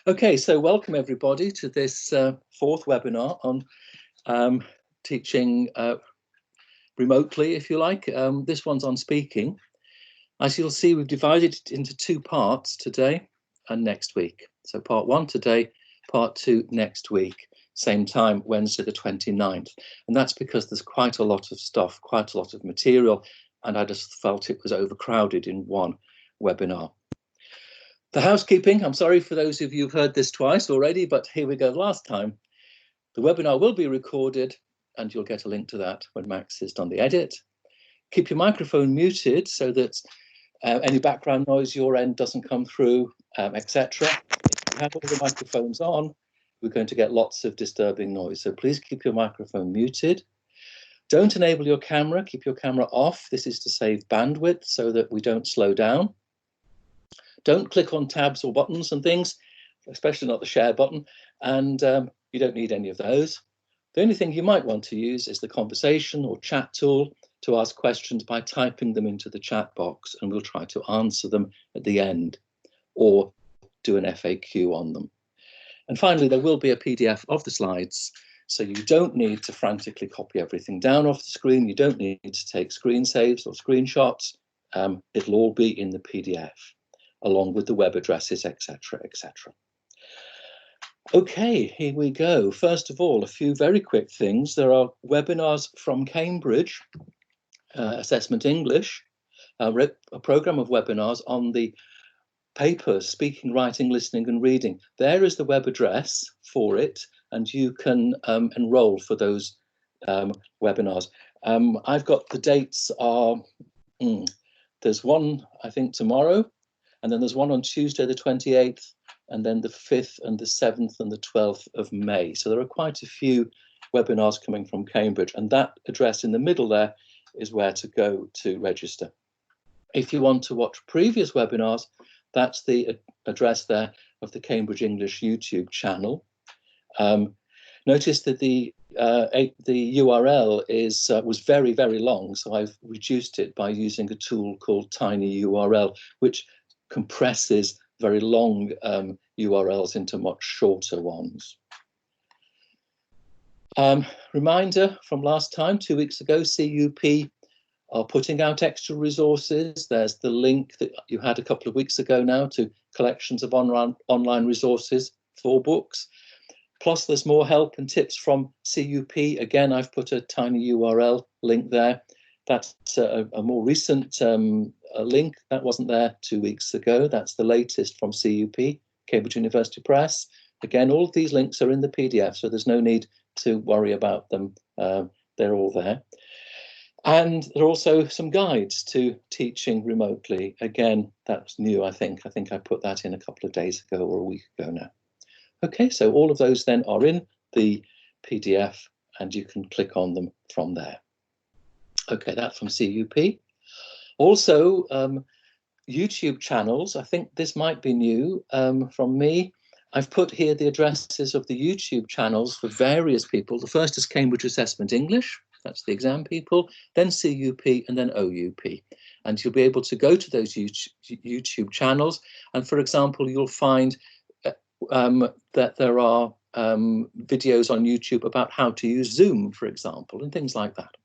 Okay, so welcome everybody to this fourth webinar on teaching remotely, if you like. This one's on speaking. As you'll see, we've divided it into two parts, today and next week. So part one today, part two next week, same time, Wednesday the 29th. And that's because there's quite a lot of stuff, quite a lot of material, and I just felt it was overcrowded in one webinar. The housekeeping, I'm sorry for those of you who've heard this twice already, but here we go last time. The webinar will be recorded and you'll get a link to that when Max has done the edit. Keep your microphone muted so that any background noise your end doesn't come through, etc. If you have all the microphones on, we're going to get lots of disturbing noise. So please keep your microphone muted. Don't enable your camera, keep your camera off. This is to save bandwidth so that we don't slow down. Don't click on tabs or buttons and things, especially not the share button, and you don't need any of those. The only thing you might want to use is the conversation or chat tool to ask questions by typing them into the chat box, and we'll try to answer them at the end or do an FAQ on them. And finally, there will be a PDF of the slides, so you don't need to frantically copy everything down off the screen. You don't need to take screen saves or screenshots. It'll all be in the PDF, along with the web addresses, etc., etc. Okay, here we go. First of all, a few very quick things. There are webinars from Cambridge, Assessment English, a program of webinars on the papers, speaking, writing, listening and reading. There is the web address for it, and you can enroll for those webinars. I've got the dates are, there's one, I think, tomorrow, and then there's one on Tuesday, the 28th, and then the 5th and the 7th and the 12th of May. So there are quite a few webinars coming from Cambridge, and that address in the middle there is where to go to register. If you want to watch previous webinars, that's the address there of the Cambridge English YouTube channel. Notice that the URL was very, very long, so I've reduced it by using a tool called tinyurl, which compresses very long URLs into much shorter ones. Reminder from last time, 2 weeks ago, CUP are putting out extra resources. There's the link that you had a couple of weeks ago now to collections of online resources for books. Plus, there's more help and tips from CUP. Again, I've put a tiny URL link there. That's a more recent link that wasn't there 2 weeks ago. That's the latest from CUP, Cambridge University Press. Again, all of these links are in the PDF, so there's no need to worry about them. They're all there. And there are also some guides to teaching remotely. Again, that's new, I think. I think I put that in a couple of days ago or a week ago now. Okay, so all of those then are in the PDF and you can click on them from there. Okay, that's from CUP. Also, YouTube channels. I think this might be new from me. I've put here the addresses of the YouTube channels for various people. The first is Cambridge Assessment English. That's the exam people, then CUP and then OUP. And you'll be able to go to those YouTube channels. And for example, you'll find that there are videos on YouTube about how to use Zoom, for example, and things like that.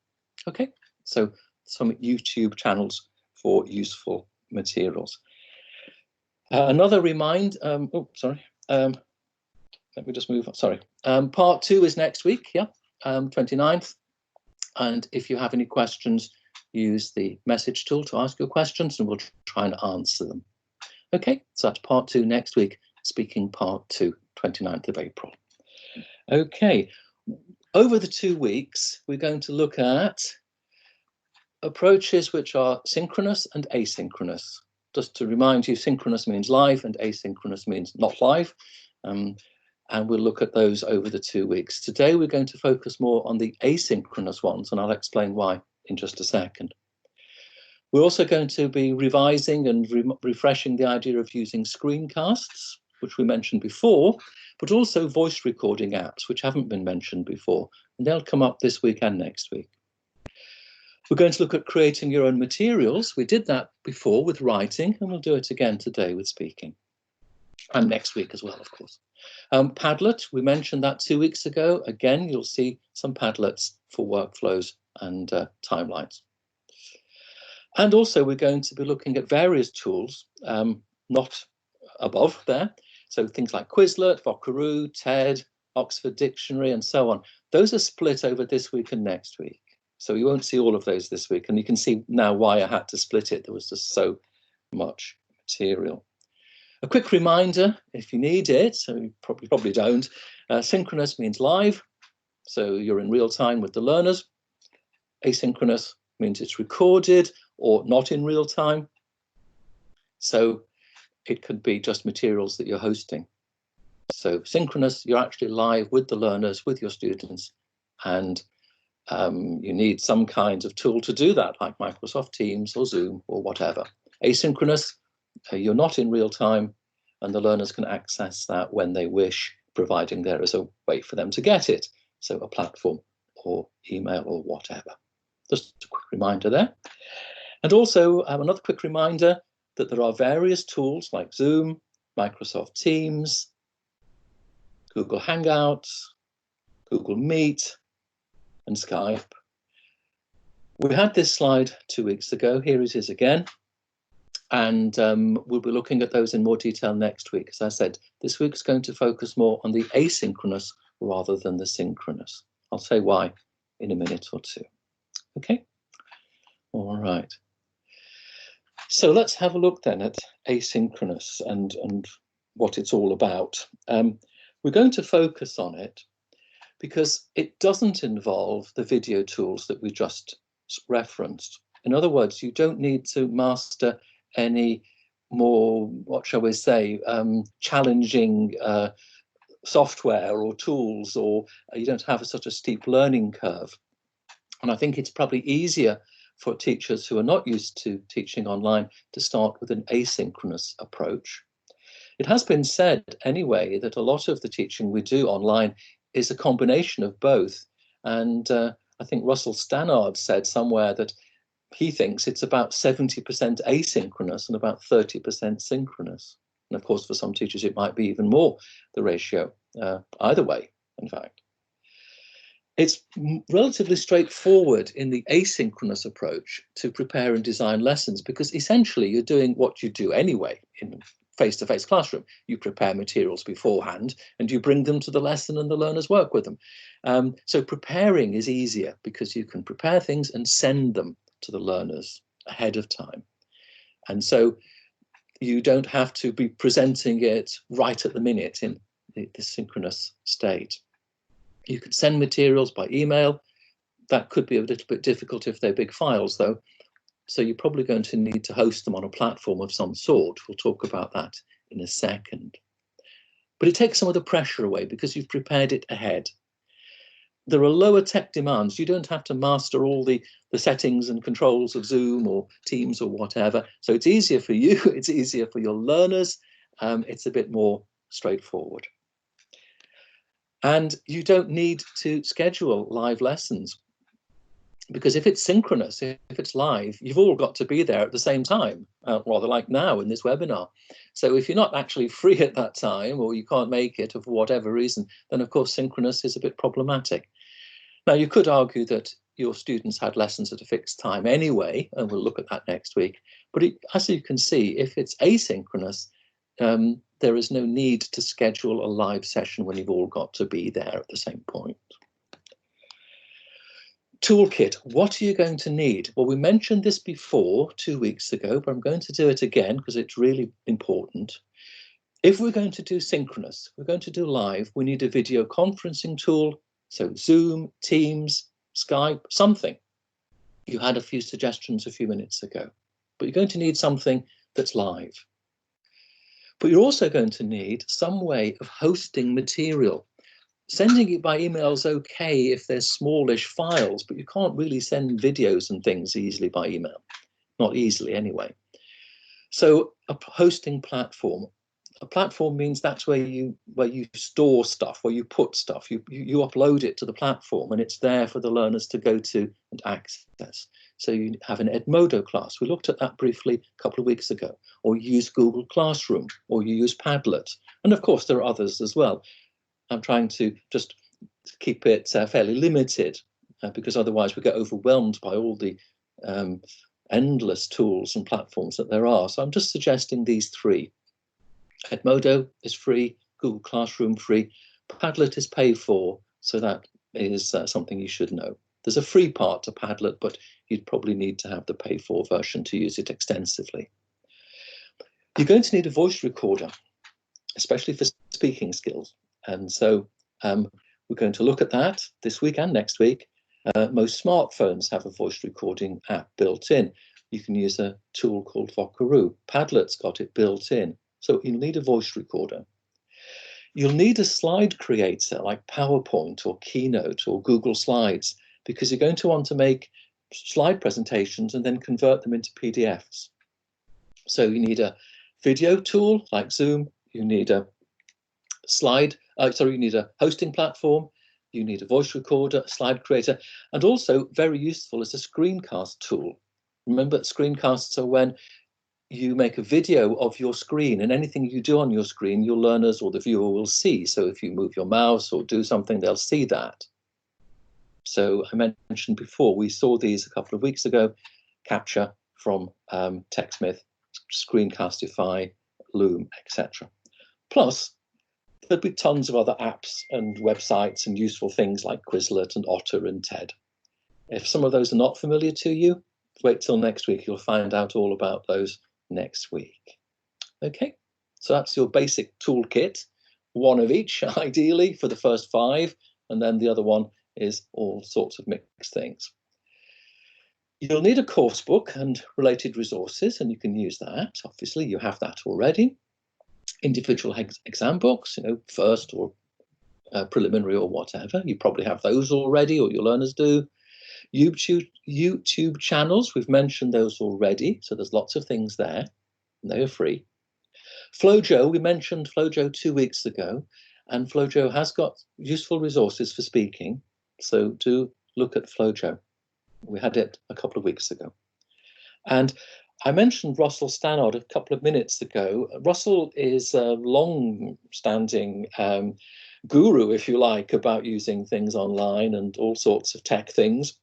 Okay, so some YouTube channels for useful materials. Another let me just move on, sorry. Part two is next week, yeah, 29th. And if you have any questions, use the message tool to ask your questions and we'll try and answer them. Okay, so that's part two next week, speaking part two, 29th of April. Okay, over the 2 weeks, we're going to look at approaches which are synchronous and asynchronous. Just to remind you, synchronous means live and asynchronous means not live. And we'll look at those over the 2 weeks. Today, we're going to focus more on the asynchronous ones, and I'll explain why in just a second. We're also going to be revising and refreshing the idea of using screencasts, which we mentioned before, but also voice recording apps, which haven't been mentioned before. And they'll come up this week and next week. We're going to look at creating your own materials. We did that before with writing, and we'll do it again today with speaking. and next week as well, of course. Padlet, we mentioned that 2 weeks ago. Again, you'll see some Padlets for workflows and timelines. And also, we're going to be looking at various tools, not above there. So things like Quizlet, Vockaroo, TED, Oxford Dictionary, and so on. Those are split over this week and next week. So you won't see all of those this week. And you can see now why I had to split it. There was just so much material. A quick reminder, if you need it, so you probably don't, synchronous means live, so you're in real time with the learners. Asynchronous means it's recorded or not in real time. So it could be just materials that you're hosting. So synchronous, you're actually live with the learners, with your students, and you need some kind of tool to do that, like Microsoft Teams or Zoom or whatever. Asynchronous, you're not in real time, and the learners can access that when they wish, providing there is a way for them to get it. So a platform or email or whatever. Just a quick reminder there. And also another quick reminder that there are various tools like Zoom, Microsoft Teams, Google Hangouts, Google Meet, and Skype. We had this slide 2 weeks ago. Here it is again. And we'll be looking at those in more detail next week. As I said, this week's going to focus more on the asynchronous rather than the synchronous. I'll say why in a minute or two. Okay, all right. So let's have a look then at asynchronous and what it's all about. We're going to focus on it because it doesn't involve the video tools that we just referenced. In other words, you don't need to master any more, what shall we say, challenging software or tools, or you don't have such a steep learning curve. And I think it's probably easier for teachers who are not used to teaching online to start with an asynchronous approach. It has been said anyway that a lot of the teaching we do online is a combination of both. And I think Russell Stannard said somewhere that he thinks it's about 70% asynchronous and about 30% synchronous. And of course, for some teachers, it might be even more, the ratio, either way, in fact. It's relatively straightforward in the asynchronous approach to prepare and design lessons, because essentially you're doing what you do anyway in face-to-face classroom. You prepare materials beforehand and you bring them to the lesson and the learners work with them. So preparing is easier because you can prepare things and send them to the learners ahead of time. And so you don't have to be presenting it right at the minute in the synchronous state. You can send materials by email. That could be a little bit difficult if they're big files, though. So you're probably going to need to host them on a platform of some sort. We'll talk about that in a second. But it takes some of the pressure away because you've prepared it ahead. There are lower tech demands. You don't have to master all the settings and controls of Zoom or Teams or whatever. So it's easier for you. It's easier for your learners. It's a bit more straightforward. And you don't need to schedule live lessons, because if it's synchronous, if it's live, you've all got to be there at the same time, rather like now in this webinar. So if you're not actually free at that time, or you can't make it for whatever reason, then of course synchronous is a bit problematic. Now, you could argue that your students had lessons at a fixed time anyway, and we'll look at that next week. But as you can see, if it's asynchronous, there is no need to schedule a live session when you've all got to be there at the same point. Toolkit, what are you going to need? Well, we mentioned this before 2 weeks ago, but I'm going to do it again because it's really important. If we're going to do synchronous, we're going to do live, we need a video conferencing tool. So Zoom, Teams, Skype, something. You had a few suggestions a few minutes ago, but you're going to need something that's live. But you're also going to need some way of hosting material. Sending it by email is okay if they're smallish files, but you can't really send videos and things easily by email. Not easily anyway. So a hosting platform. A platform means that's where you store stuff, where you put stuff. You upload it to the platform and it's there for the learners to go to and access. So you have an Edmodo class. We looked at that briefly a couple of weeks ago. Or you use Google Classroom, or you use Padlet. And of course, there are others as well. I'm trying to just keep it fairly limited because otherwise we get overwhelmed by all the endless tools and platforms that there are. So I'm just suggesting these three. Edmodo is free, Google Classroom free, Padlet is paid for, so that is something you should know. There's a free part to Padlet, but you'd probably need to have the pay for version to use it extensively. You're going to need a voice recorder, especially for speaking skills. And so we're going to look at that this week and next week. Most smartphones have a voice recording app built in. You can use a tool called Vocaroo. Padlet's got it built in. So you'll need a voice recorder. You'll need a slide creator like PowerPoint or Keynote or Google Slides, because you're going to want to make slide presentations and then convert them into PDFs. So you need a video tool like Zoom. You need a you need a hosting platform. You need a voice recorder, a slide creator, and also very useful is a screencast tool. Remember, screencasts are when you make a video of your screen, and anything you do on your screen, your learners or the viewer will see. So if you move your mouse or do something, they'll see that. So I mentioned before, we saw these a couple of weeks ago, Capture from TechSmith, Screencastify, Loom, etc. Plus, there'd be tons of other apps and websites and useful things like Quizlet and Otter and TED. If some of those are not familiar to you, wait till next week. You'll find out all about those next week. Okay, so that's your basic toolkit, one of each, ideally, for the first 5, and then the other one is all sorts of mixed things. You'll need a course book and related resources, and you can use that. Obviously, you have that already. Individual exam books, first or preliminary or whatever. You probably have those already, or your learners do. YouTube channels, we've mentioned those already, so there's lots of things there, and they are free. Flojo, we mentioned Flojo 2 weeks ago, and Flojo has got useful resources for speaking, so do look at Flojo. We had it a couple of weeks ago. And I mentioned Russell Stannard a couple of minutes ago. Russell is a long-standing guru, if you like, about using things online and all sorts of tech things.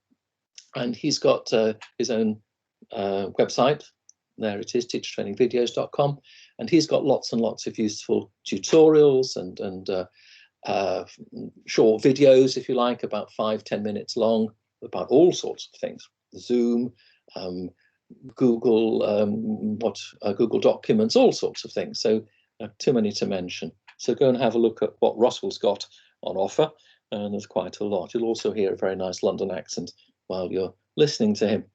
And he's got his own website. There it is, teachertrainingvideos.com. And he's got lots and lots of useful tutorials and short videos, if you like, about 5-10 minutes long, about all sorts of things. Zoom, Google, Google Documents, all sorts of things. So too many to mention. So go and have a look at what Russell's got on offer. And there's quite a lot. You'll also hear a very nice London accent while you're listening to him.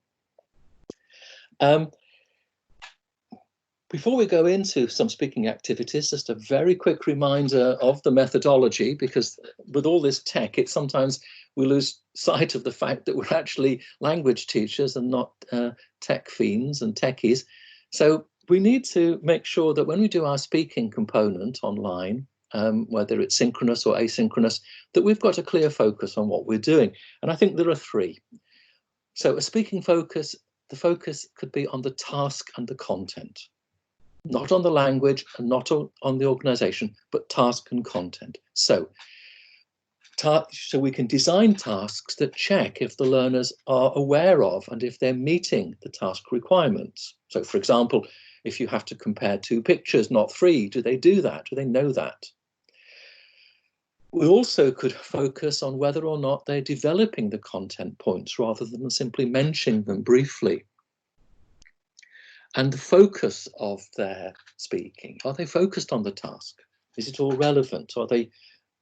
Before we go into some speaking activities, just a very quick reminder of the methodology, because with all this tech, sometimes we lose sight of the fact that we're actually language teachers and not tech fiends and techies. So we need to make sure that when we do our speaking component online, whether it's synchronous or asynchronous, that we've got a clear focus on what we're doing. And I think there are 3. So a speaking focus, the focus could be on the task and the content, not on the language and not on the organization, but task and content. So we can design tasks that check if the learners are aware of and if they're meeting the task requirements. So for example, if you have to compare 2 pictures, not 3, do they do that? Do they know that? We also could focus on whether or not they're developing the content points rather than simply mentioning them briefly. And the focus of their speaking. Are they focused on the task? Is it all relevant? Are they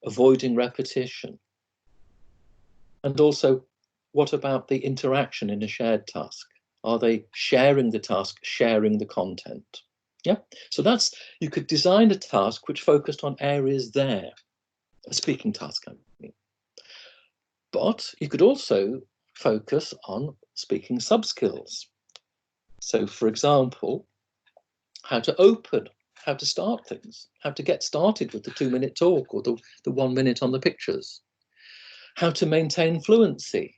avoiding repetition? And also, what about the interaction in a shared task? Are they sharing the task, sharing the content? Yeah, so you could design a task which focused on areas there, a speaking task, I mean. But you could also focus on speaking sub-skills. So, for example, how to open, how to start things, how to get started with the 2-minute talk or the 1 minute on the pictures, how to maintain fluency,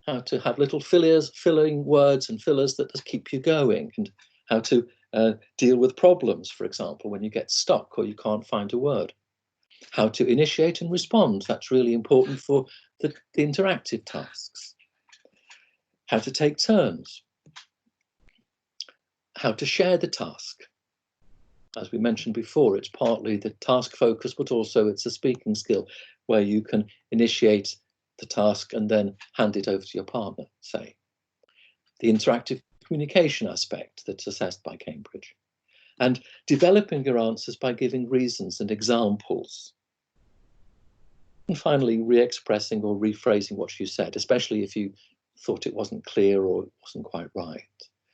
how to have little filling words and fillers that just keep you going, and how to deal with problems, for example, when you get stuck or you can't find a word. How to initiate and respond, that's really important for the interactive tasks. How to take turns. How to share the task. As we mentioned before, it's partly the task focus, but also it's a speaking skill where you can initiate the task and then hand it over to your partner, say. The interactive communication aspect that's assessed by Cambridge. And developing your answers by giving reasons and examples. And finally, re-expressing or rephrasing what you said, especially if you thought it wasn't clear or it wasn't quite right.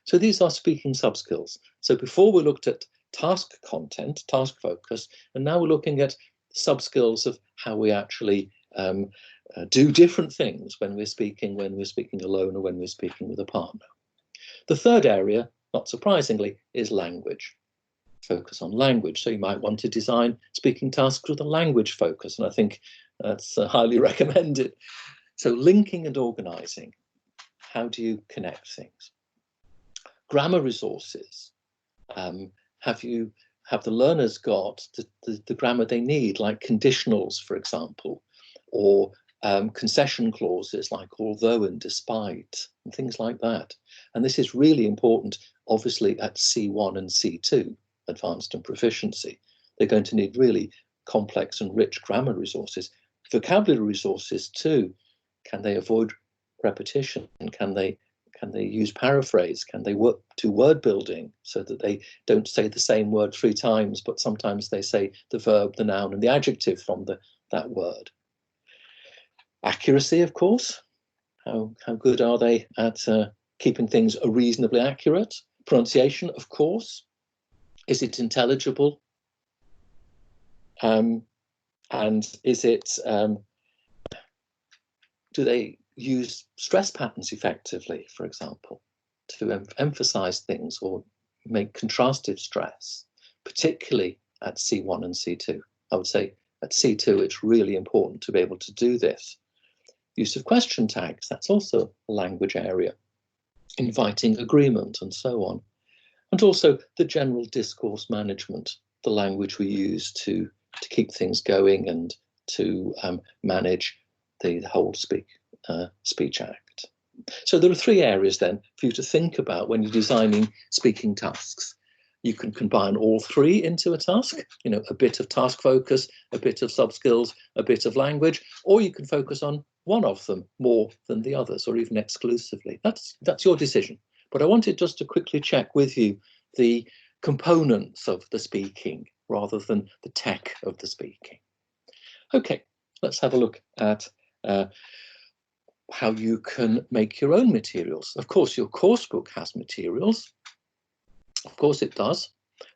So these are speaking sub-skills. So before we looked at task content, task focus, and now we're looking at sub-skills of how we actually do different things when we're speaking alone or when we're speaking with a partner. The third area, not surprisingly, is language. Focus on language. So you might want to design speaking tasks with a language focus, and I think that's highly recommended. So linking and organizing. How do you connect things? Grammar resources. Have the learners got the grammar they need, like conditionals, for example, or concession clauses like although and despite, and things like that. And this is really important, obviously, at C1 and C2, Advanced and Proficiency. They're going to need really complex and rich grammar resources. Vocabulary resources too. Can they avoid repetition? And can they use paraphrase? Can they work to word building so that they don't say the same word 3 times, but sometimes they say the verb, the noun, and the adjective from that word? Accuracy, of course. How good are they at keeping things reasonably accurate? Pronunciation, of course. Is it intelligible? And is it, do they use stress patterns effectively, for example, to emphasize things or make contrastive stress, particularly at C1 and C2? I would say at C2, it's really important to be able to do this. Use of question tags, that's also a language area. Inviting agreement and so on. And also the general discourse management, the language we use to keep things going and to manage the whole speech act. So there are 3 areas then for you to think about when you're designing speaking tasks. You can combine all 3 into a task, a bit of task focus, a bit of sub-skills, a bit of language, or you can focus on one of them more than the others, or even exclusively. That's your decision. But I wanted just to quickly check with you the components of the speaking rather than the tech of the speaking. Okay, let's have a look at how you can make your own materials. Of course, your course book has materials. Of course it does,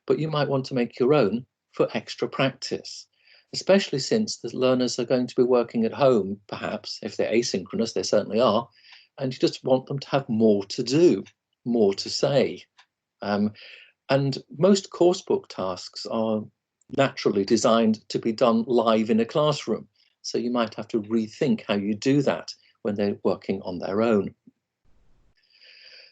but you might want to make your own for extra practice, especially since the learners are going to be working at home, perhaps, if they're asynchronous, they certainly are, and you just want them to have more to do, more to say. And most course book tasks are naturally designed to be done live in a classroom, so you might have to rethink how you do that when they're working on their own.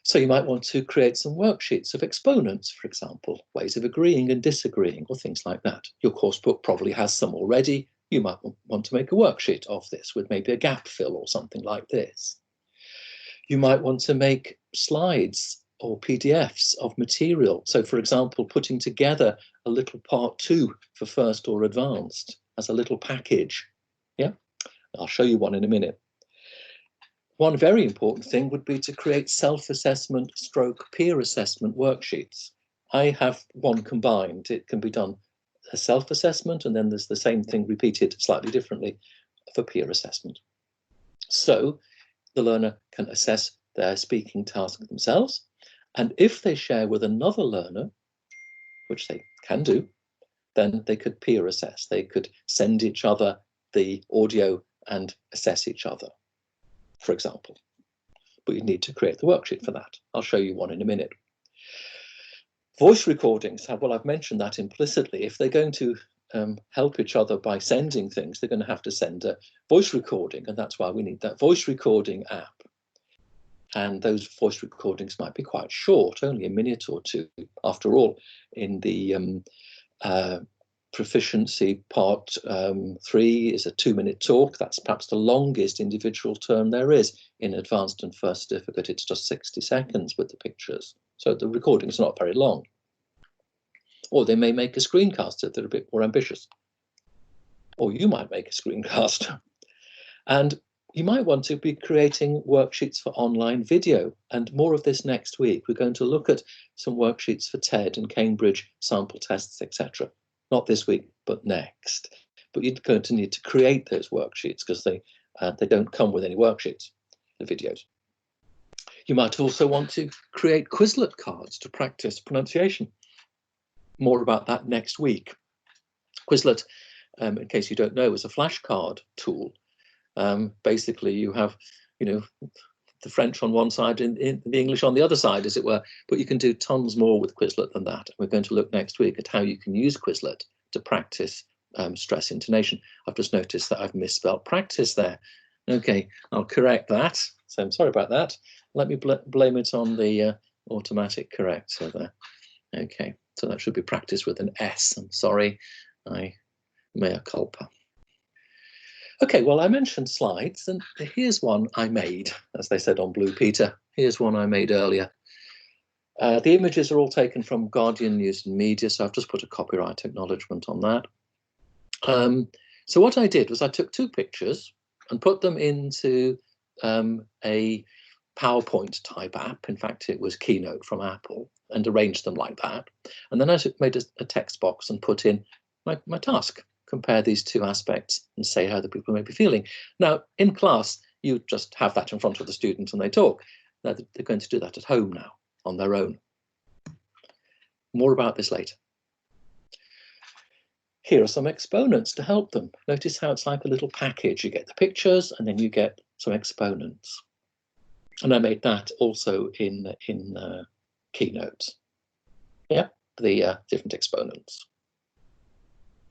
So you might want to create some worksheets of exponents, for example, ways of agreeing and disagreeing, or things like that. Your course book probably has some already. You might want to make a worksheet of this with maybe a gap fill or something like this. You might want to make slides or PDFs of material. So, for example, putting together a little part 2 for first or advanced as a little package. Yeah, I'll show you one in a minute. One very important thing would be to create self-assessment / peer assessment worksheets. I have one combined. It can be done as self-assessment, and then there's the same thing repeated slightly differently for peer assessment. So the learner can assess their speaking task themselves, and if they share with another learner, which they can do, then they could peer assess. They could send each other the audio and assess each other, for example. But you need to create the worksheet for that. I'll show you one in a minute. Voice recordings, well, I've mentioned that implicitly. If they're going to help each other by sending things, they're going to have to send a voice recording, and that's why we need that voice recording app. and those voice recordings might be quite short, only a minute or two. After all, in the proficiency part 3 is a 2-minute talk. That's perhaps the longest individual term there is. In advanced and first certificate, it's just 60 seconds with the pictures. So the recording is not very long. Or they may make a screencast if they're a bit more ambitious. Or you might make a screencast. And you might want to be creating worksheets for online video, and more of this next week. We're going to look at some worksheets for TED and Cambridge sample tests, etc. Not this week, but next. But you're going to need to create those worksheets because they don't come with any worksheets, the videos. You might also want to create Quizlet cards to practice pronunciation. More about that next week. Quizlet, in case you don't know, is a flashcard tool. Basically, you have, the French on one side and the English on the other side, as it were, but you can do tons more with Quizlet than that. We're going to look next week at how you can use Quizlet to practice stress intonation. I've just noticed that I've misspelled practice there. Okay, I'll correct that. So I'm sorry about that. Let me blame it on the automatic corrector there. Okay, so that should be practice with an S. I'm sorry, mea culpa. Okay, well, I mentioned slides, and here's one I made, as they said on Blue Peter. Here's one I made earlier. The images are all taken from Guardian News and Media, so I've just put a copyright acknowledgement on that. So what I did was I took 2 pictures and put them into a PowerPoint type app. In fact, it was Keynote from Apple, and arranged them like that. And then I made a text box and put in my task. Compare these 2 aspects and say how the people may be feeling. Now, in class, you just have that in front of the students and they talk. Now, they're going to do that at home now, on their own. More about this later. Here are some exponents to help them. Notice how it's like a little package. You get the pictures and then you get some exponents. And I made that also in Keynote. Yeah, the different exponents.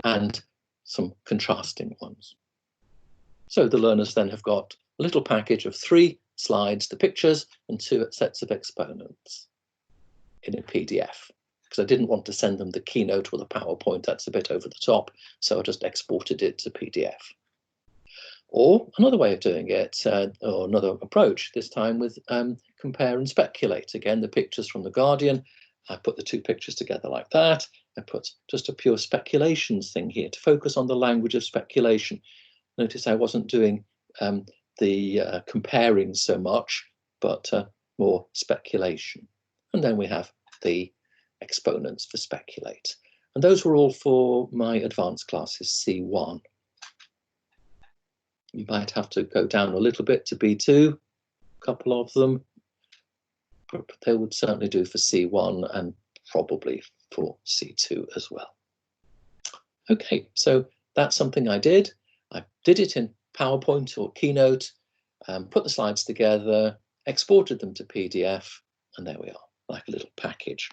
And some contrasting ones. So the learners then have got a little package of 3 slides, the pictures, and 2 sets of exponents in a PDF. Because I didn't want to send them the Keynote or the PowerPoint, that's a bit over the top, so I just exported it to PDF. Or another way of doing it, or another approach, this time with compare and speculate. Again, the pictures from The Guardian, I put the 2 pictures together like that. I put just a pure speculations thing here to focus on the language of speculation. Notice I wasn't doing the comparing so much, but more speculation. And then we have the exponents for speculate. And those were all for my advanced classes, C1. You might have to go down a little bit to B2, a couple of them, but they would certainly do for C1 and probably for C2 as well. Okay, so that's something I did. I did it in PowerPoint or Keynote, put the slides together, exported them to PDF, and there we are, like a little package.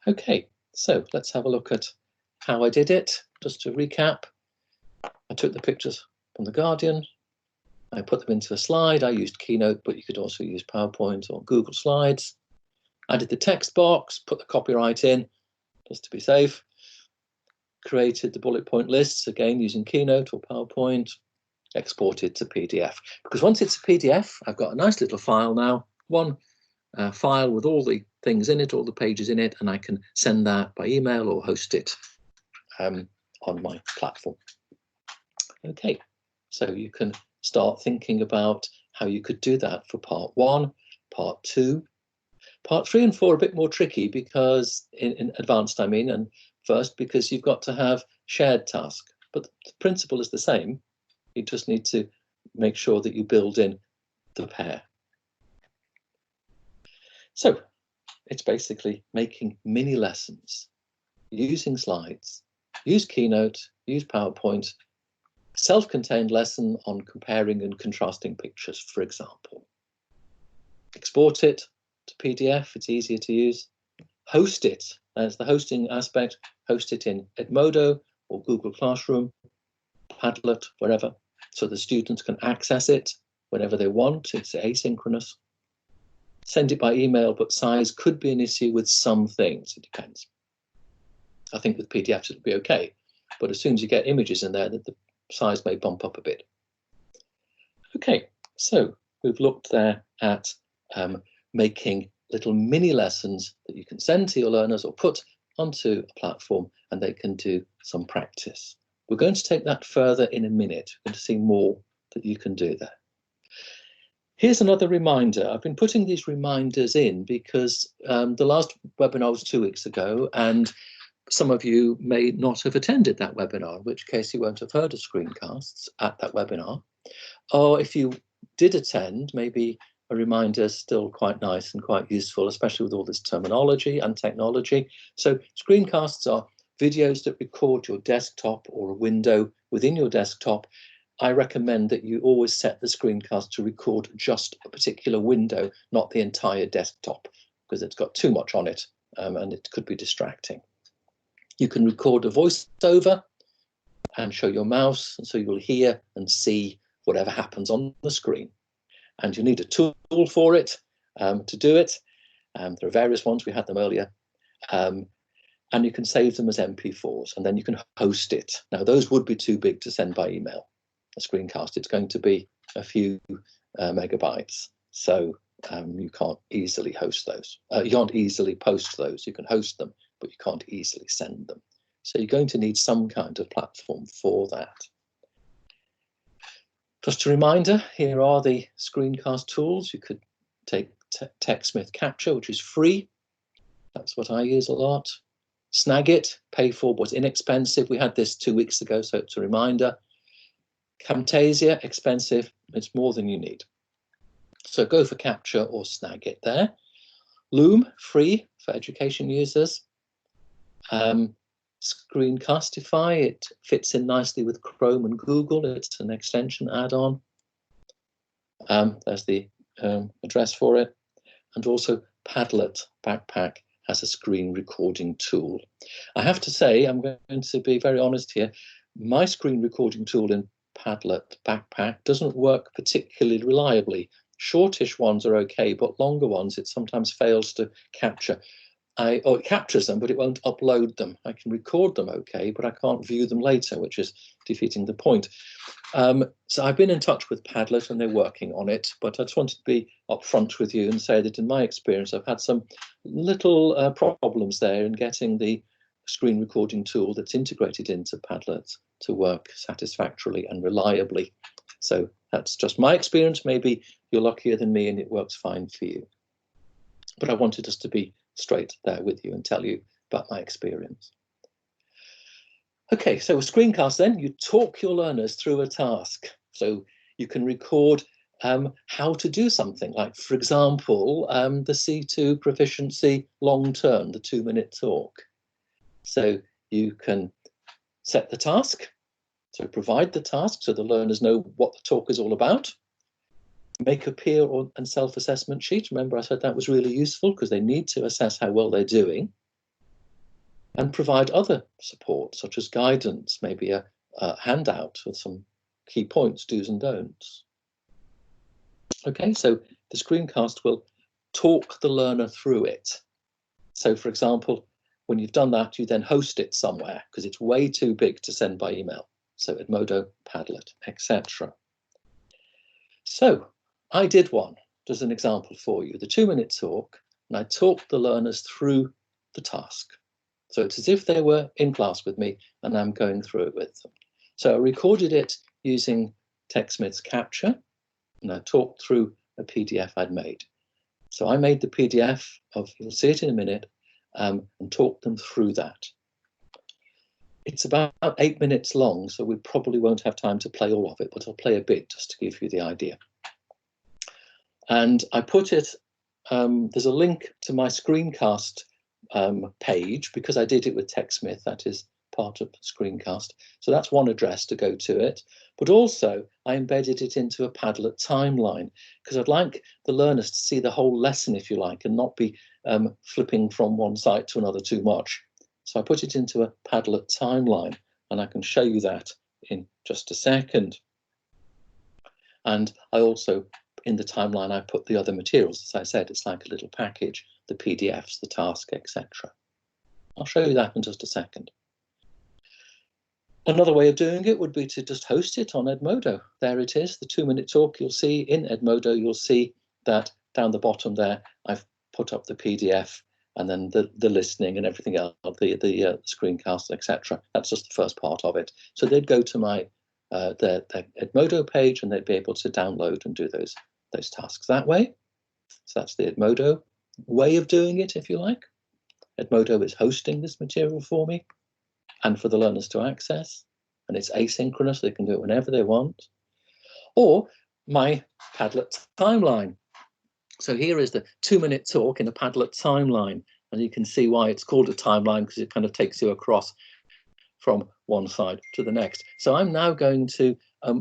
Okay, so let's have a look at how I did it. Just to recap, I took the pictures from The Guardian, I put them into a slide. I used Keynote, but you could also use PowerPoint or Google Slides. I did the text box, put the copyright in, just to be safe. Created the bullet point lists, again, using Keynote or PowerPoint. Exported to PDF. Because once it's a PDF, I've got a nice little file now, one file with all the things in it, all the pages in it, and I can send that by email or host it on my platform. Okay, so you can start thinking about how you could do that for part 1, part 2. Part 3 and 4 are a bit more tricky because in advanced, I mean, and first because you've got to have shared task, but the principle is the same. You just need to make sure that you build in the pair. So it's basically making mini lessons, using slides, use Keynote, use PowerPoint, self-contained lesson on comparing and contrasting pictures, for example. Export it to PDF, it's easier to use. Host it, as the hosting aspect, host it in Edmodo or Google Classroom, Padlet, wherever, so the students can access it whenever they want. It's asynchronous. Send it by email, but size could be an issue with some things. It depends. I think with PDFs it'll be okay, but as soon as you get images in there, the size may bump up a bit. Okay, so we've looked there at making little mini lessons that you can send to your learners or put onto a platform, and they can do some practice. We're going to take that further in a minute. We're going to see more that you can do there. Here's another reminder. I've been putting these reminders in because the last webinar was 2 weeks ago, and some of you may not have attended that webinar, in which case you won't have heard of screencasts at that webinar. Or if you did attend, maybe a reminder is still quite nice and quite useful, especially with all this terminology and technology. So screencasts are videos that record your desktop or a window within your desktop. I recommend that you always set the screencast to record just a particular window, not the entire desktop, because it's got too much on it and it could be distracting. You can record a voiceover and show your mouse, and so you will hear and see whatever happens on the screen. And you need a tool for it to do it. There are various ones, we had them earlier. And you can save them as MP4s, and then you can host it. Now, those would be too big to send by email. A screencast, it's going to be a few megabytes. So you can't easily host those. You can't easily post those. You can host them, but you can't easily send them. So you're going to need some kind of platform for that. Just a reminder, here are the screencast tools. You could take TechSmith Capture, which is free. That's what I use a lot. Snagit, pay for but inexpensive. We had this 2 weeks ago, so it's a reminder. Camtasia, expensive. It's more than you need. So go for Capture or Snagit there. Loom, free for education users. Screencastify, it fits in nicely with Chrome and Google. It's an extension add-on. There's the address for it. And also Padlet Backpack has a screen recording tool. I have to say, I'm going to be very honest here, my screen recording tool in Padlet Backpack doesn't work particularly reliably. Shortish ones are okay, but longer ones it sometimes fails to capture. It captures them, but it won't upload them. I can record them okay, but I can't view them later, which is defeating the point. So I've been in touch with Padlet and they're working on it, but I just wanted to be upfront with you and say that in my experience, I've had some little problems there in getting the screen recording tool that's integrated into Padlet to work satisfactorily and reliably. So that's just my experience. Maybe you're luckier than me and it works fine for you. But I wanted us to be straight there with you and tell you about my experience. Okay, so a screencast then, you talk your learners through a task. So you can record how to do something, like, for example, the C2 Proficiency long term, the 2-minute talk. So you can set the task, so provide the task so the learners know what the talk is all about. Make a peer and self-assessment sheet. Remember, I said that was really useful because they need to assess how well they're doing. And provide other support, such as guidance, maybe a handout with some key points, do's and don'ts. Okay, so the screencast will talk the learner through it. So, for example, when you've done that, you then host it somewhere because it's way too big to send by email. So Edmodo, Padlet, etc. So I did one, just an example for you, the 2-minute talk, and I talked the learners through the task. So it's as if they were in class with me and I'm going through it with them. So I recorded it using TechSmith's Capture and I talked through a PDF I'd made. So I made the PDF of, you'll see it in a minute, and talked them through that. It's about 8 minutes long, so we probably won't have time to play all of it, but I'll play a bit just to give you the idea. And I put it, there's a link to my screencast page because I did it with TechSmith, that is part of the screencast. So that's one address to go to it. But also I embedded it into a Padlet timeline because I'd like the learners to see the whole lesson, if you like, and not be flipping from one site to another too much. So I put it into a Padlet timeline and I can show you that in just a second. And I also in the timeline, I put the other materials. As I said, it's like a little package, the PDFs, the task, etc. I'll show you that in just a second. Another way of doing it would be to just host it on Edmodo. There it is, the 2-minute talk. You'll see in Edmodo, you'll see that down the bottom there, I've put up the PDF and then the listening and everything else, the screencast, etc. That's just the first part of it. So they'd go to my their Edmodo page and they'd be able to download and do those tasks that way. So that's the Edmodo way of doing it, if you like. Edmodo is hosting this material for me and for the learners to access, and it's asynchronous. They can do it whenever they want. Or my Padlet timeline. So here is the 2-minute talk in a Padlet timeline, and you can see why it's called a timeline, because it kind of takes you across from one side to the next. So I'm now going to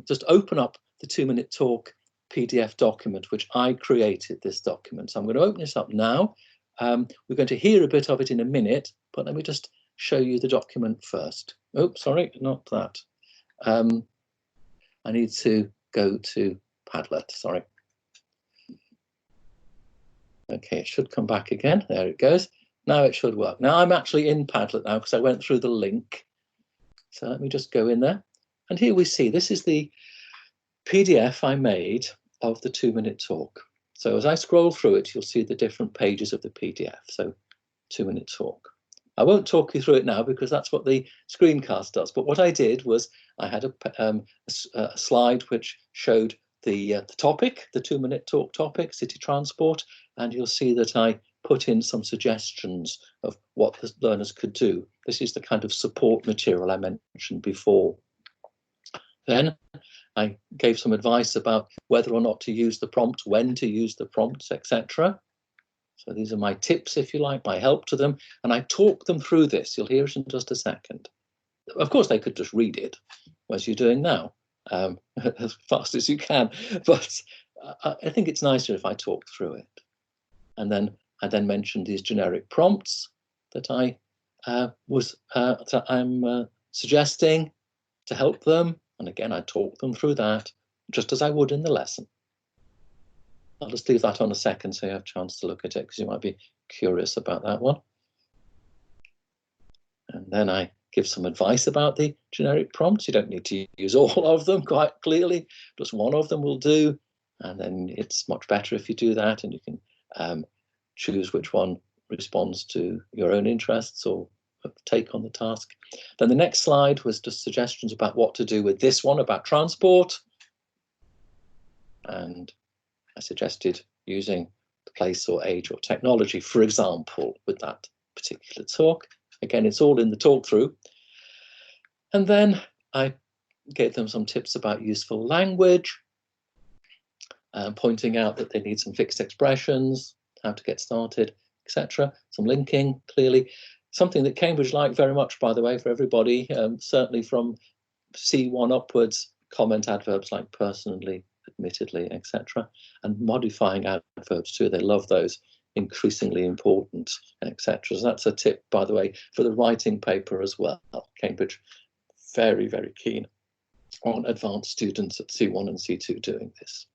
just open up the 2-minute talk PDF document, which I created this document. So I'm going to open this up now. We're going to hear a bit of it in a minute, but let me just show you the document first. Oh, sorry, not that. I need to go to Padlet, sorry. Okay, it should come back again. There it goes. Now it should work. Now I'm actually in Padlet now because I went through the link. So let me just go in there. And here we see, this is the PDF I made of the 2-minute talk. So as I scroll through it, you'll see the different pages of the PDF. So 2-minute talk. I won't talk you through it now because that's what the screencast does. But what I did was I had a slide which showed the topic, the 2-minute talk topic, city transport, and you'll see that I put in some suggestions of what the learners could do. This is the kind of support material I mentioned before. Then I gave some advice about whether or not to use the prompt, when to use the prompts, etc. So these are my tips, if you like, my help to them. And I talk them through this. You'll hear it in just a second. Of course, they could just read it, as you're doing now, as fast as you can. But I think it's nicer if I talk through it. And then I then mentioned these generic prompts that I'm suggesting to help them. And again, I talk them through that, just as I would in the lesson. I'll just leave that on a second so you have a chance to look at it, because you might be curious about that one. And then I give some advice about the generic prompts. You don't need to use all of them, quite clearly. Just one of them will do. And then it's much better if you do that, and you can choose which one responds to your own interests or take on the task. Then the next slide was just suggestions about what to do with this one about transport. And I suggested using the place or age or technology, for example, with that particular talk. Again, it's all in the talk through. And then I gave them some tips about useful language, pointing out that they need some fixed expressions, how to get started, etc. Some linking, clearly. Something that Cambridge like very much, by the way, for everybody, certainly from C1 upwards, comment adverbs like personally, admittedly, etc. And modifying adverbs too. They love those, increasingly important, etc. So that's a tip, by the way, for the writing paper as well. Cambridge, very, very keen on advanced students at C1 and C2 doing this.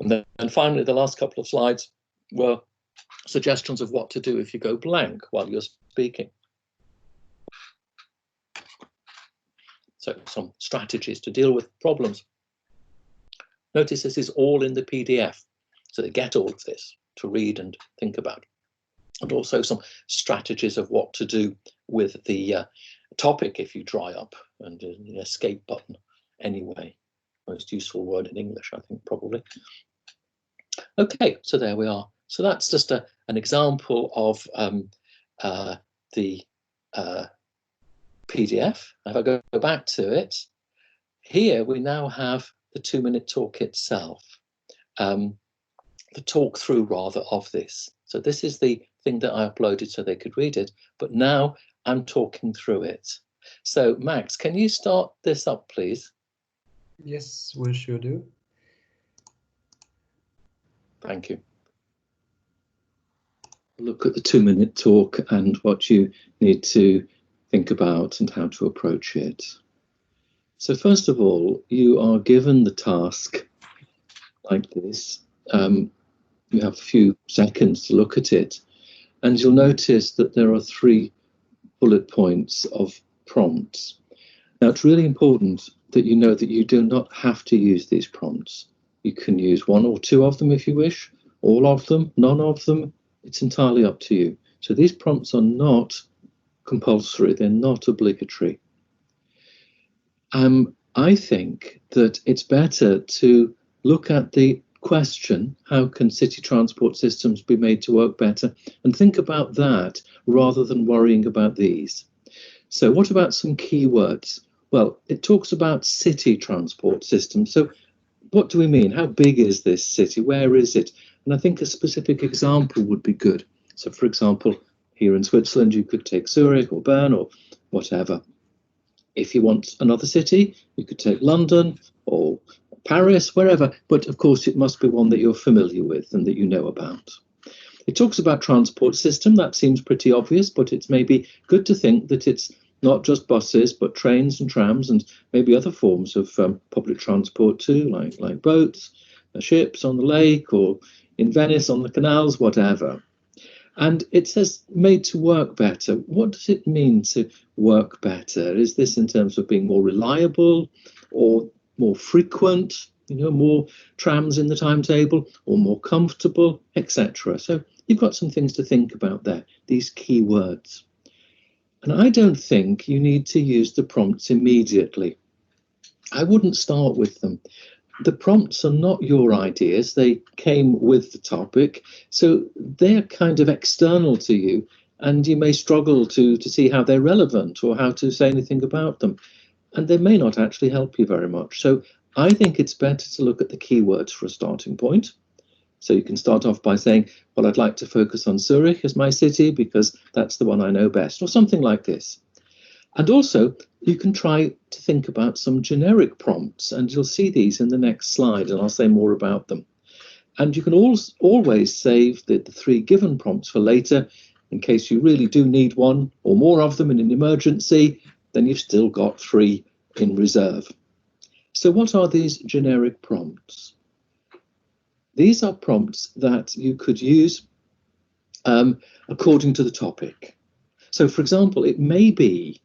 And then finally, the last couple of slides were suggestions of what to do if you go blank while you're speaking. So some strategies to deal with problems. Notice this is all in the PDF, so they get all of this to read and think about. And also some strategies of what to do with the topic if you dry up, and the escape button anyway. Most useful word in English, I think, probably. Okay, so there we are. So that's just an example of the PDF. If I go back to it, here we now have the 2-minute talk itself, the talk through rather of this. So this is the thing that I uploaded so they could read it, but now I'm talking through it. So Max, can you start this up, please? Yes, we sure do. Thank you. Look at the 2-minute talk and what you need to think about and how to approach it. So first of all, you are given the task like this. You have a few seconds to look at it, and you'll notice that there are 3 bullet points of prompts. Now, it's really important that you know that you do not have to use these prompts. You can use 1 or 2 of them if you wish, all of them, none of them. It's entirely up to you. So these prompts are not compulsory, they're not obligatory. I think that it's better to look at the question, how can city transport systems be made to work better, and think about that rather than worrying about these. So what about some keywords? Well, it talks about city transport systems. So what do we mean? How big is this city? Where is it? And I think a specific example would be good. So for example, here in Switzerland, you could take Zurich or Bern or whatever. If you want another city, you could take London or Paris, wherever, but of course it must be one that you're familiar with and that you know about. It talks about transport system. That seems pretty obvious, but it's maybe good to think that it's not just buses, but trains and trams and maybe other forms of public transport too, like boats, ships on the lake, or in Venice on the canals, whatever. And it says made to work better. What does it mean to work better? Is this in terms of being more reliable or more frequent, more trams in the timetable, or more comfortable, etc.? So you've got some things to think about there, these key words. And I don't think you need to use the prompts immediately. I wouldn't start with them. The prompts are not your ideas, they came with the topic, so they're kind of external to you, and you may struggle to see how they're relevant or how to say anything about them, and they may not actually help you very much. So I think it's better to look at the keywords for a starting point. So you can start off by saying, well, I'd like to focus on Zurich as my city because that's the one I know best, or something like this. And also, you can try to think about some generic prompts, and you'll see these in the next slide, and I'll say more about them. And you can always save the 3 given prompts for later, in case you really do need one or more of them in an emergency, then you've still got 3 in reserve. So what are these generic prompts? These are prompts that you could use according to the topic. So, for example, it may be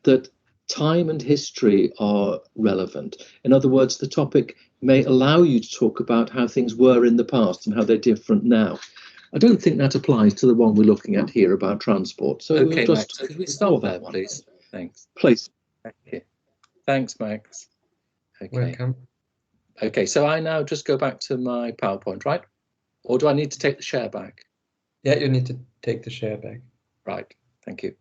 that time and history are relevant. In other words, the topic may allow you to talk about how things were in the past and how they're different now. I don't think that applies to the one we're looking at here about transport. So okay, we'll Max, could we stop there, please? Thanks. Please. Okay. Thanks, Max. Okay. Welcome. Okay, so I now just go back to my PowerPoint, right? Or do I need to take the share back? Yeah, you need to take the share back. Right, thank you.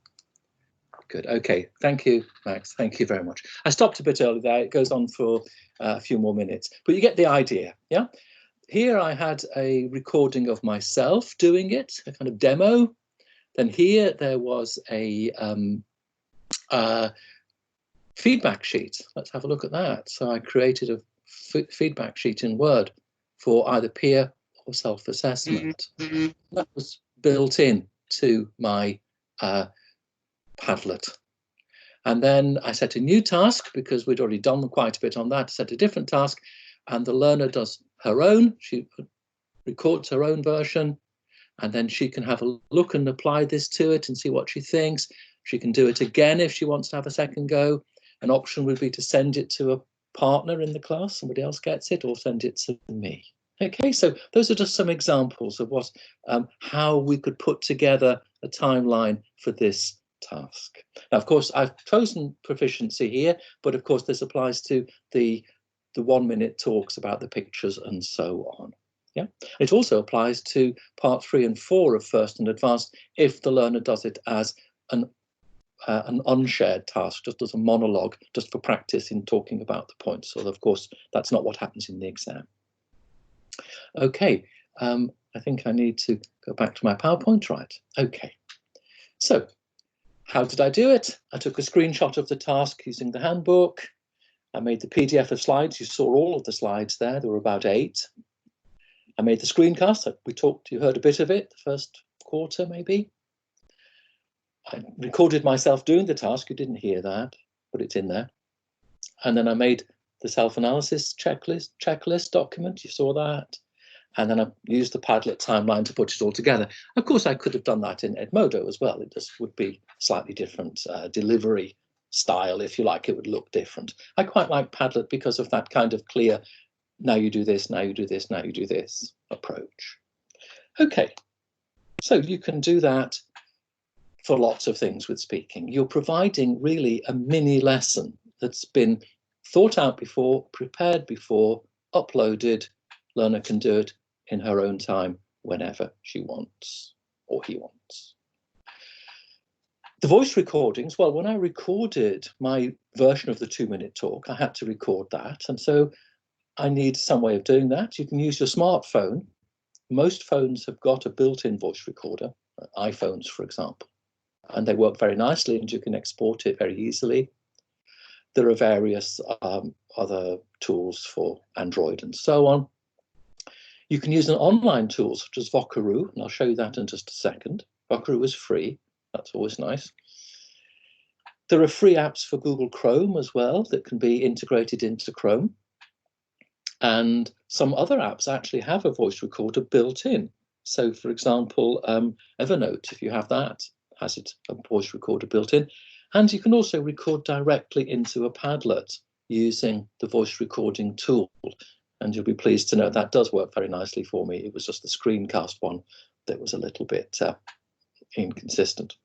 Good, okay, thank you, Max, thank you very much. I stopped a bit early there, it goes on for a few more minutes, but you get the idea, yeah? Here I had a recording of myself doing it, a kind of demo. Then here there was a feedback sheet. Let's have a look at that. So I created a feedback sheet in Word for either peer or self-assessment. That was built in to my Padlet. And then I set a new task because we'd already done quite a bit on that, set a different task, and the learner does her own. She records her own version, and then she can have a look and apply this to it and see what she thinks. She can do it again if she wants to have a second go. An option would be to send it to a partner in the class, somebody else gets it, or send it to me. Okay, so those are just some examples of what, how we could put together a timeline for this task. Now, of course, I've chosen proficiency here, but of course this applies to the 1-minute talks about the pictures and so on. Yeah, it also applies to part 3 and 4 of first and advanced if the learner does it as an unshared task, just as a monologue, just for practice in talking about the points. So of course, that's not what happens in the exam. Okay, I think I need to go back to my PowerPoint, right? Okay, so how did I do it? I took a screenshot of the task using the handbook. I made the PDF of slides. You saw all of the slides there. There were about 8. I made the screencast. You heard a bit of it, the first quarter maybe. I recorded myself doing the task. You didn't hear that, but it's in there. And then I made the self-analysis checklist document. You saw that. And then I used the Padlet timeline to put it all together. Of course, I could have done that in Edmodo as well. It just would be slightly different delivery style, if you like. It would look different. I quite like Padlet because of that kind of clear, now you do this, now you do this, now you do this approach. Okay, so you can do that for lots of things with speaking. You're providing really a mini lesson that's been thought out before, prepared before, uploaded. Learner can do it in her own time whenever she wants or he wants. The voice recordings, well, when I recorded my version of the 2-minute talk, I had to record that. And so I need some way of doing that. You can use your smartphone. Most phones have got a built-in voice recorder, iPhones, for example, and they work very nicely and you can export it very easily. There are various other tools for Android and so on. You can use an online tool such as Vocaroo, and I'll show you that in just a second. Vocaroo is free. That's always nice. There are free apps for Google Chrome as well that can be integrated into Chrome. And some other apps actually have a voice recorder built in. So, for example, Evernote, if you have that, has a voice recorder built in. And you can also record directly into a Padlet using the voice recording tool. And you'll be pleased to know that does work very nicely for me. It was just the screencast one that was a little bit inconsistent.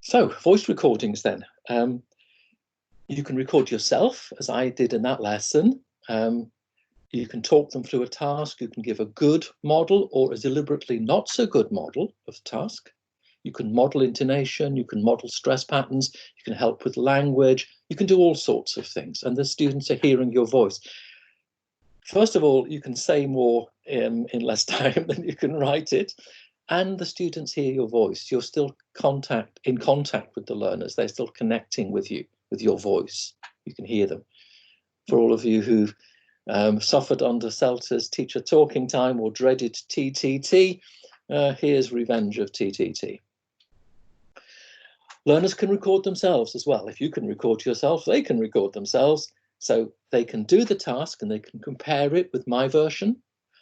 So, voice recordings then. You can record yourself, as I did in that lesson. You can talk them through a task. You can give a good model or a deliberately not so good model of the task. You can model intonation. You can model stress patterns. You can help with language. You can do all sorts of things. And the students are hearing your voice. First of all, you can say more in less time than you can write it. And the students hear your voice. You're still in contact with the learners. They're still connecting with you, with your voice. You can hear them. For all of you who've suffered under Selters teacher talking time or dreaded TTT, here's revenge of TTT. Learners can record themselves as well. If you can record yourself, they can record themselves. So they can do the task and they can compare it with my version,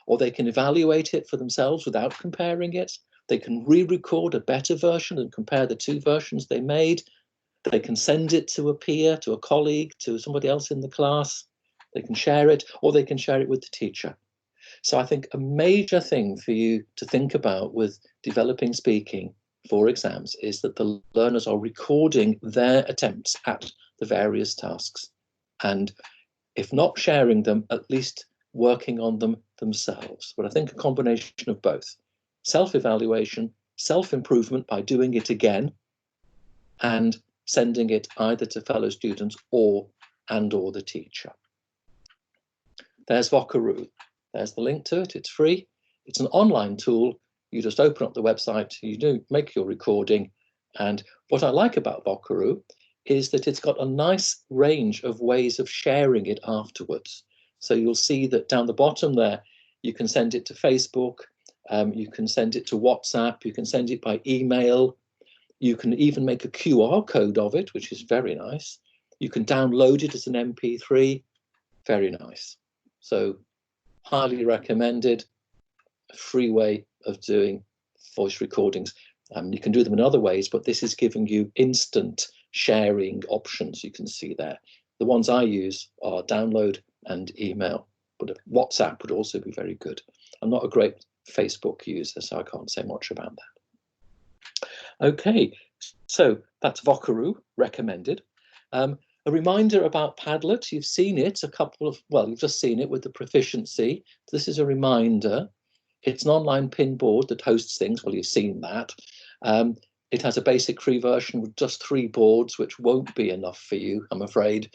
or they can evaluate it for themselves without comparing it. They can re-record a better version and compare the two versions they made. They can send it to a peer, to a colleague, to somebody else in the class. They can share it, or they can share it with the teacher. So I think a major thing for you to think about with developing speaking for exams is that the learners are recording their attempts at the various tasks. And if not sharing them, at least working on them themselves. But I think a combination of both. Self-evaluation, self-improvement by doing it again, and sending it either to fellow students or the teacher. There's Vocaroo. There's the link to it. It's free. It's an online tool. You just open up the website, you do make your recording. And what I like about Vocaroo is that it's got a nice range of ways of sharing it afterwards. So you'll see that down the bottom there, you can send it to Facebook, you can send it to WhatsApp, you can send it by email. You can even make a QR code of it, which is very nice. You can download it as an MP3, very nice. So highly recommended, a free way of doing voice recordings. You can do them in other ways, but this is giving you instant sharing options. You can see there. The ones I use are download and email, but WhatsApp would also be very good. I'm not a great Facebook user, so I can't say much about that. Okay, so that's Vocaroo, recommended. A reminder about Padlet, you've seen it you've just seen it with the proficiency. This is a reminder. It's an online pin board that hosts things. Well, you've seen that. It has a basic free version with just 3 boards, which won't be enough for you, I'm afraid.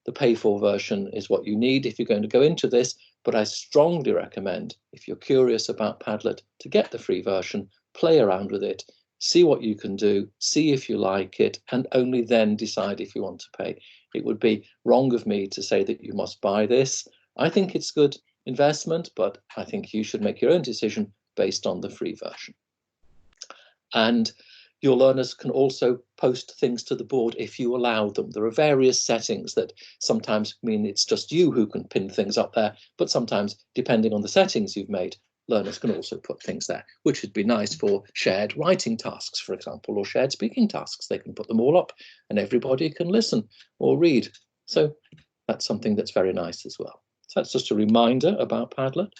The pay-for version is what you need if you're going to go into this, but I strongly recommend, if you're curious about Padlet, to get the free version, play around with it, see what you can do, see if you like it, and only then decide if you want to pay. It would be wrong of me to say that you must buy this. I think it's good investment, but I think you should make your own decision based on the free version. And Your learners can also post things to the board if you allow them. There are various settings that sometimes mean it's just you who can pin things up there, but sometimes, depending on the settings you've made, learners can also put things there, which would be nice for shared writing tasks, for example, or shared speaking tasks. They can put them all up and everybody can listen or read. So that's something that's very nice as well. So that's just a reminder about Padlet,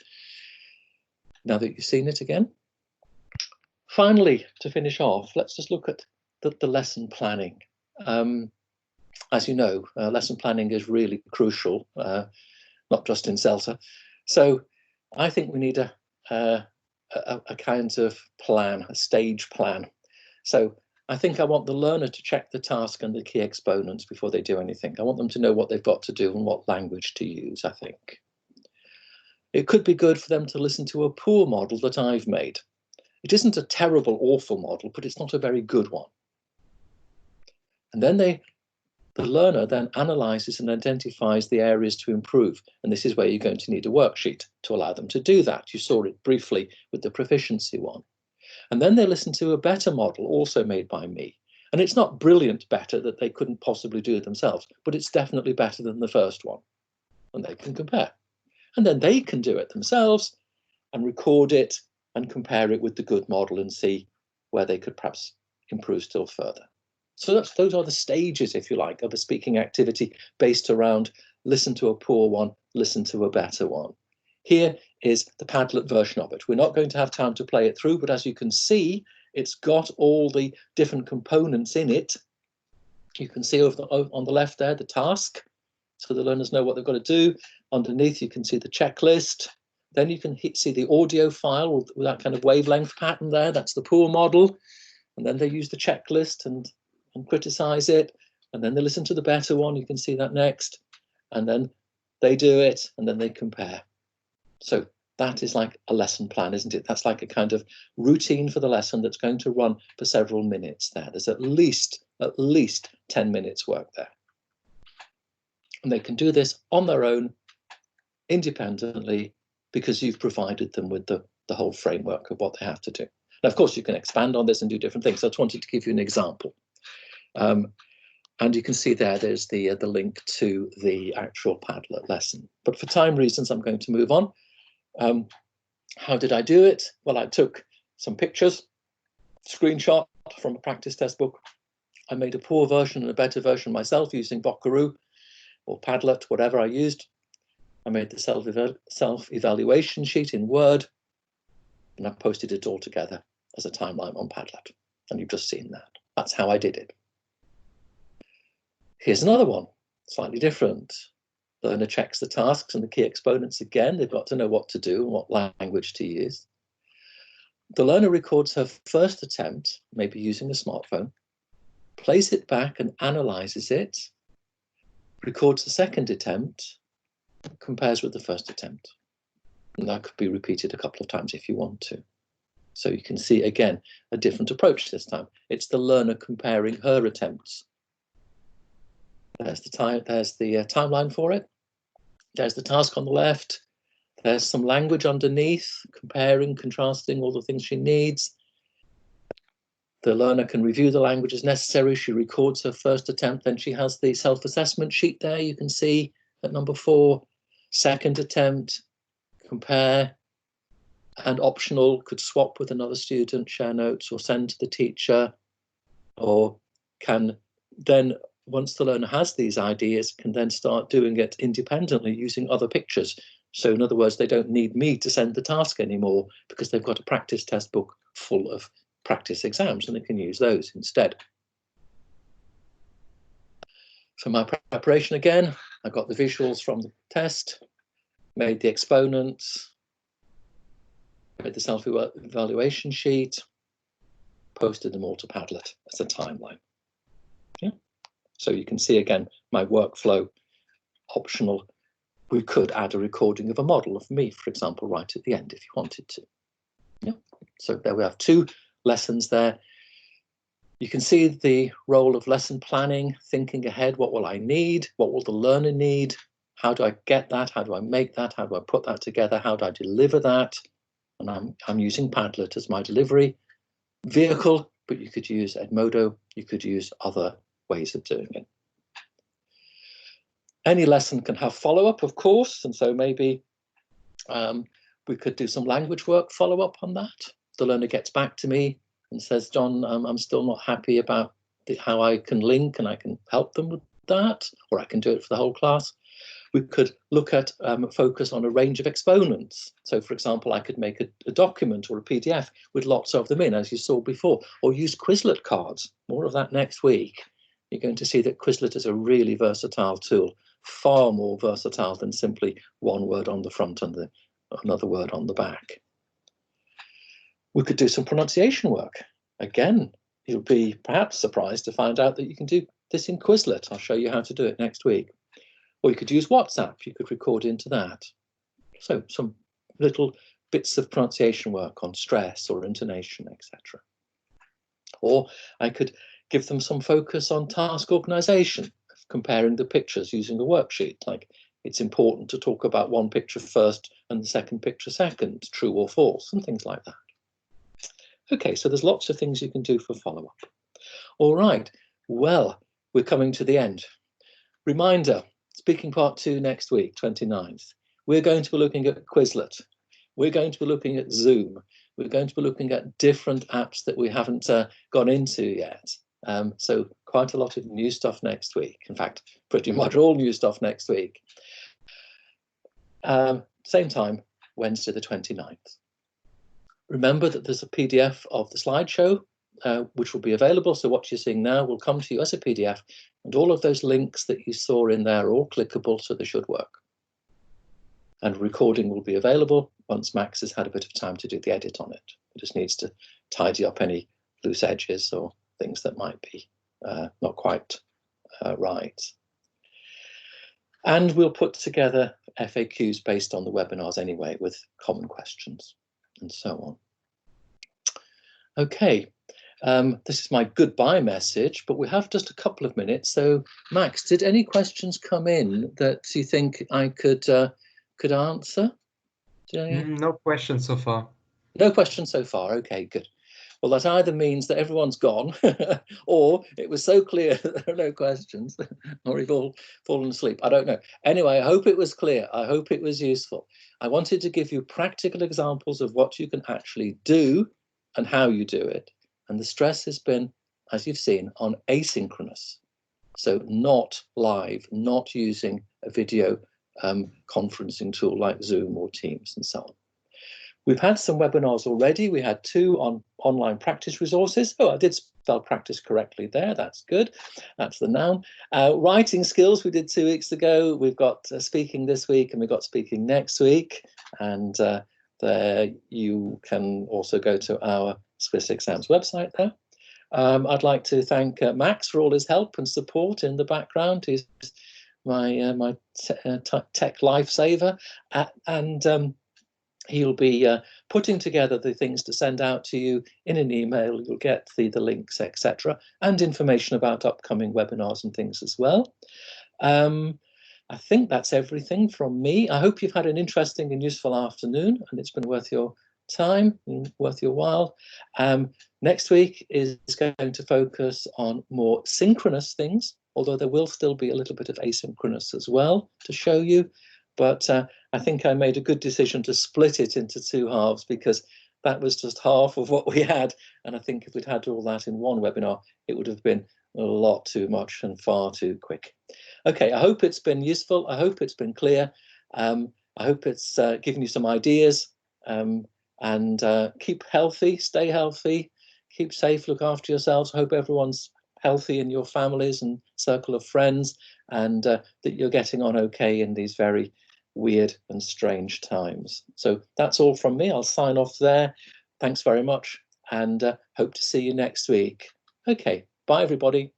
now that you've seen it again. Finally, to finish off, let's just look at the lesson planning. As you know, lesson planning is really crucial, not just in CELTA. So I think we need a kind of plan, a stage plan. So I think I want the learner to check the task and the key exponents before they do anything. I want them to know what they've got to do and what language to use, I think. It could be good for them to listen to a poor model that I've made. It isn't a terrible, awful model, but it's not a very good one. And then the learner then analyzes and identifies the areas to improve. And this is where you're going to need a worksheet to allow them to do that. You saw it briefly with the proficiency one. And then they listen to a better model also made by me. And it's not brilliant better that they couldn't possibly do it themselves, but it's definitely better than the first one. And they can compare. And then they can do it themselves and record it and compare it with the good model and see where they could perhaps improve still further. So those are the stages, if you like, of a speaking activity based around listen to a poor one, listen to a better one. Here is the Padlet version of it. We're not going to have time to play it through, but as you can see, it's got all the different components in it. You can see on the left there, the task, so the learners know what they've got to do. Underneath, you can see the checklist. Then you can see the audio file with that kind of wavelength pattern there. That's the poor model. And then they use the checklist and criticize it. And then they listen to the better one. You can see that next. And then they do it, and then they compare. So that is like a lesson plan, isn't it? That's like a kind of routine for the lesson that's going to run for several minutes there. There's at least 10 minutes work there. And they can do this on their own, independently, because you've provided them with the whole framework of what they have to do. Now, of course, you can expand on this and do different things. I just wanted to give you an example. And you can see there's the link to the actual Padlet lesson. But for time reasons, I'm going to move on. How did I do it? Well, I took some pictures, screenshot from a practice test book. I made a poor version and a better version myself using Buckaroo or Padlet, whatever I used. I made the self-evaluation sheet in Word, and I posted it all together as a timeline on Padlet. And you've just seen that. That's how I did it. Here's another one, slightly different. The learner checks the tasks and the key exponents again. They've got to know what to do and what language to use. The learner records her first attempt, maybe using a smartphone, plays it back and analyzes it, records the second attempt, compares with the first attempt. And that could be repeated a couple of times if you want to. So you can see, again, a different approach this time. It's the learner comparing her attempts. There's the timeline for it. There's the task on the left. There's some language underneath, comparing, contrasting all the things she needs. The learner can review the language as necessary. She records her first attempt. Then she has the self-assessment sheet there. You can see at number 4, second attempt, compare, and optional, could swap with another student, share notes, or send to the teacher, or can then, once the learner has these ideas, can then start doing it independently using other pictures. So in other words, they don't need me to send the task anymore because they've got a practice test book full of practice exams and they can use those instead. For my preparation again, I got the visuals from the test, made the exponents, made the self-evaluation sheet, posted them all to Padlet as a timeline. Yeah. So you can see again my workflow. Optional, we could add a recording of a model of me, for example, right at the end if you wanted to. Yeah. So there we have 2 lessons there. You can see the role of lesson planning, thinking ahead, what will I need? What will the learner need? How do I get that? How do I make that? How do I put that together? How do I deliver that? And I'm using Padlet as my delivery vehicle. but you could use Edmodo, you could use other ways of doing it. Any lesson can have follow-up, of course, and so maybe we could do some language work follow-up on that. The learner gets back to me and says, John, I'm still not happy about how I can link and I can help them with that, or I can do it for the whole class. We could look at focus on a range of exponents. So, for example, I could make a document or a PDF with lots of them in, as you saw before, or use Quizlet cards. More of that next week. You're going to see that Quizlet is a really versatile tool, far more versatile than simply one word on the front and another word on the back. We could do some pronunciation work. Again, you'll be perhaps surprised to find out that you can do this in Quizlet. I'll show you how to do it next week. Or you could use WhatsApp, you could record into that. So some little bits of pronunciation work on stress or intonation, etc. Or I could give them some focus on task organization, comparing the pictures using a worksheet, like it's important to talk about one picture first and the second picture second, true or false, and things like that. Okay, so there's lots of things you can do for follow-up. All right, well, we're coming to the end. Reminder, speaking part 2 next week, 29th. We're going to be looking at Quizlet. We're going to be looking at Zoom. We're going to be looking at different apps that we haven't gone into yet. So quite a lot of new stuff next week. In fact, pretty much all new stuff next week. Same time, Wednesday the 29th. Remember that there's a PDF of the slideshow, which will be available. So what you're seeing now will come to you as a PDF, and all of those links that you saw in there are all clickable, so they should work. And recording will be available once Max has had a bit of time to do the edit on it. He just needs to tidy up any loose edges or things that might be not quite right. And we'll put together FAQs based on the webinars anyway, with common questions and so on. Okay, this is my goodbye message, but we have just a couple of minutes. So, Max, did any questions come in that you think I could answer? No questions so far. No questions so far. Okay, good. Well, that either means that everyone's gone, or it was so clear that there are no questions, or you've all fallen asleep. I don't know. Anyway, I hope it was clear. I hope it was useful. I wanted to give you practical examples of what you can actually do and how you do it. And the stress has been, as you've seen, on asynchronous. So not live, not using a video conferencing tool like Zoom or Teams and so on. We've had some webinars already. We had 2 on online practice resources. Oh, I did spell practice correctly there. That's good. That's the noun. Writing skills we did 2 weeks ago. We've got speaking this week, and we've got speaking next week. And there you can also go to our Swiss Exams website there. I'd like to thank Max for all his help and support in the background. He's my tech lifesaver, and he'll be putting together the things to send out to you in an email. You'll get the links, etc., and information about upcoming webinars and things as well. I think that's everything from me. I hope you've had an interesting and useful afternoon, and it's been worth your time and worth your while. Next week is going to focus on more synchronous things, although there will still be a little bit of asynchronous as well to show you. But I think I made a good decision to split it into 2 halves, because that was just half of what we had. And I think if we'd had all that in one webinar, it would have been a lot too much and far too quick. Okay, I hope it's been useful. I hope it's been clear. I hope it's given you some ideas. And keep healthy, stay healthy, keep safe, look after yourselves. Hope everyone's healthy in your families and circle of friends, and that you're getting on okay in these very weird and strange times. So that's all from me. I'll sign off there. Thanks very much, and hope to see you next week. Okay, bye everybody.